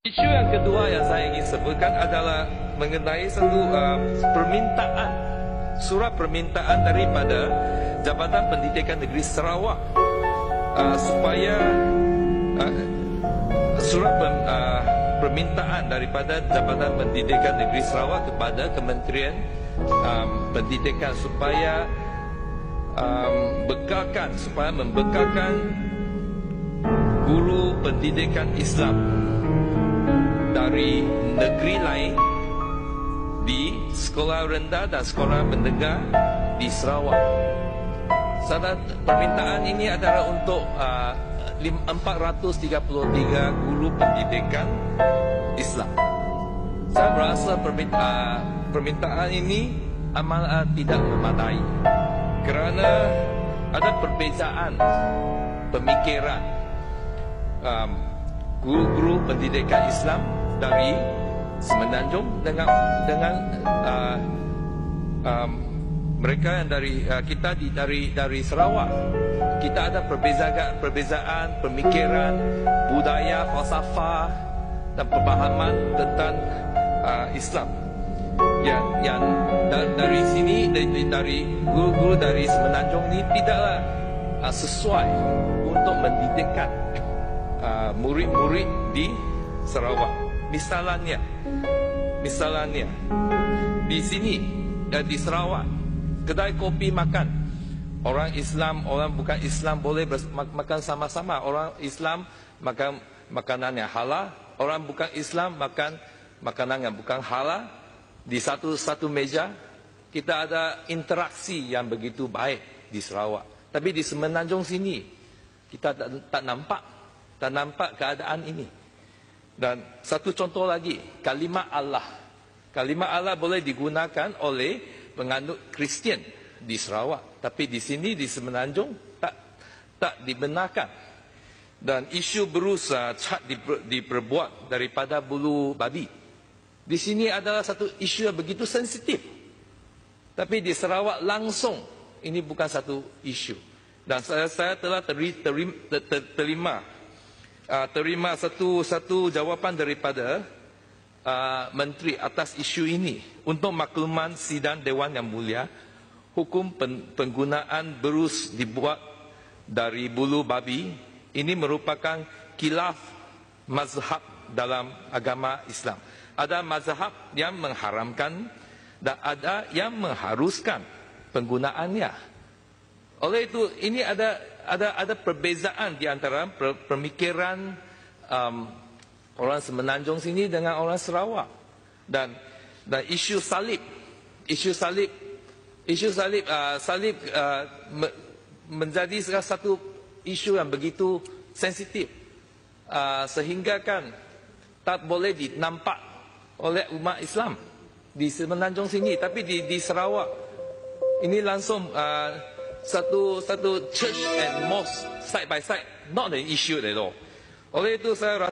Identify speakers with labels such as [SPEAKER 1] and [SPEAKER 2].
[SPEAKER 1] Isu yang kedua yang saya ingin sebutkan adalah mengenai satu permintaan, surat permintaan daripada Jabatan Pendidikan Negeri Sarawak supaya surat permintaan daripada Jabatan Pendidikan Negeri Sarawak kepada Kementerian Pendidikan supaya membekalkan guru pendidikan Islam dari negeri lain di sekolah rendah dan sekolah menengah di Sarawak. Permintaan ini adalah untuk 433 guru pendidikan Islam. Saya merasa permintaan ini amat tidak memadai kerana ada perbezaan pemikiran guru-guru pendidikan Islam dari Semenanjung dengan mereka yang dari Sarawak. Kita ada perbezaan pemikiran, budaya, falsafah dan pemahaman tentang Islam. Yang dari sini dari guru-guru dari Semenanjung ini tidaklah sesuai untuk mendidikkan murid-murid di Sarawak. Misalnya di sini di Sarawak, kedai kopi makan orang Islam, orang bukan Islam boleh makan sama-sama. Orang Islam makan makanan yang halal, orang bukan Islam makan makanan yang bukan halal. Di satu meja kita ada interaksi yang begitu baik di Sarawak. Tapi di Semenanjung sini kita tak nampak keadaan ini. Dan satu contoh lagi, kalimat Allah. Kalimat Allah boleh digunakan oleh penganut Kristian di Sarawak, tapi di sini di Semenanjung tak dibenarkan. Dan isu berusaha cat diperbuat daripada bulu babi. Di sini adalah satu isu yang begitu sensitif. Tapi di Sarawak langsung ini bukan satu isu. Dan saya telah terima satu jawapan daripada menteri atas isu ini. Untuk makluman sidang Dewan Yang Mulia, hukum penggunaan berus dibuat dari bulu babi ini merupakan khilaf mazhab dalam agama Islam. Ada mazhab yang mengharamkan dan ada yang mengharuskan penggunaannya. Oleh itu ini ada perbezaan di antara pemikiran orang Semenanjung sini dengan orang Sarawak. Dan isu salib menjadi satu isu yang begitu sensitif sehingga kan tak boleh dinampak oleh umat Islam di Semenanjung sini. Tapi di Sarawak ini langsung satu church and mosque side by side, not an issue at all. Oleh itu saya rasa